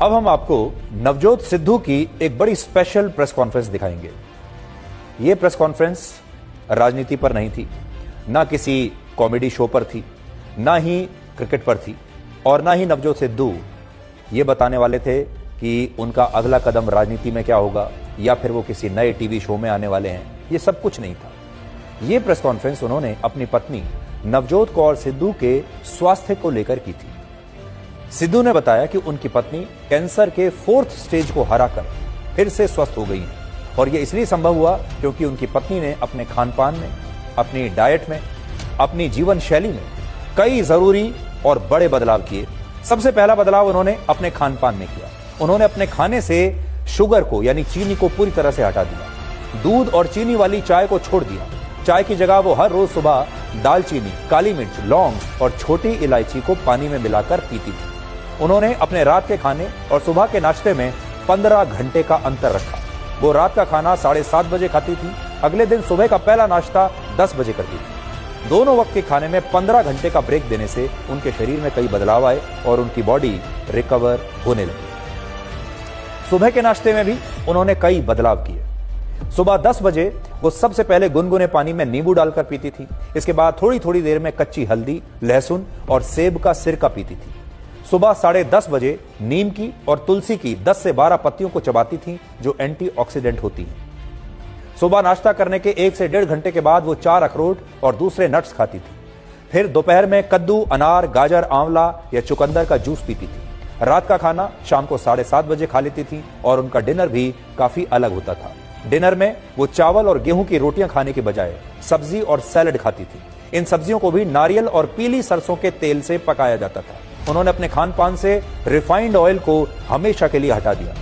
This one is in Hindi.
अब हम आपको नवजोत सिद्धू की एक बड़ी स्पेशल प्रेस कॉन्फ्रेंस दिखाएंगे। यह प्रेस कॉन्फ्रेंस राजनीति पर नहीं थी, ना किसी कॉमेडी शो पर थी, ना ही क्रिकेट पर थी, और ना ही नवजोत सिद्धू ये बताने वाले थे कि उनका अगला कदम राजनीति में क्या होगा या फिर वो किसी नए टीवी शो में आने वाले हैं। ये सब कुछ नहीं था। ये प्रेस कॉन्फ्रेंस उन्होंने अपनी पत्नी नवजोत कौर सिद्धू के स्वास्थ्य को लेकर की थी। सिद्धू ने बताया कि उनकी पत्नी कैंसर के 4th स्टेज को हराकर फिर से स्वस्थ हो गई हैं, और यह इसलिए संभव हुआ क्योंकि उनकी पत्नी ने अपने खान पान में, अपनी डाइट में, अपनी जीवन शैली में कई जरूरी और बड़े बदलाव किए। सबसे पहला बदलाव उन्होंने अपने खान पान में किया। उन्होंने अपने खाने से शुगर को यानी चीनी को पूरी तरह से हटा दिया। दूध और चीनी वाली चाय को छोड़ दिया। चाय की जगह वो हर रोज सुबह दालचीनी, काली मिर्च, लौंग और छोटी इलायची को पानी में मिलाकर पीती थी। उन्होंने अपने रात के खाने और सुबह के नाश्ते में 15 घंटे का अंतर रखा। वो रात का खाना 7:30 बजे खाती थी। अगले दिन सुबह का पहला नाश्ता 10 बजे करती थी। दोनों वक्त के खाने में 15 घंटे का ब्रेक देने से उनके शरीर में कई बदलाव आए और उनकी बॉडी रिकवर होने लगी। सुबह के नाश्ते में भी उन्होंने कई बदलाव किए। सुबह 10 बजे वो सबसे पहले गुनगुने पानी में नींबू डालकर पीती थी। इसके बाद थोड़ी थोड़ी देर में कच्ची हल्दी, लहसुन और सेब का सिरका पीती थी। सुबह 10:30 बजे नीम की और तुलसी की 10 से 12 पत्तियों को चबाती थी, जो एंटीऑक्सीडेंट होती हैं। सुबह नाश्ता करने के 1 से 1.5 घंटे के बाद वो 4 अखरोट और दूसरे नट्स खाती थी। फिर दोपहर में कद्दू, अनार, गाजर, आंवला या चुकंदर का जूस पीती थी। रात का खाना शाम को 7:30 बजे खा लेती थी और उनका डिनर भी काफी अलग होता था। डिनर में वो चावल और गेहूं की रोटियां खाने के बजाय सब्जी और सैलड खाती थी। इन सब्जियों को भी नारियल और पीली सरसों के तेल से पकाया जाता था। उन्होंने अपने खान पान से रिफाइंड ऑयल को हमेशा के लिए हटा दिया।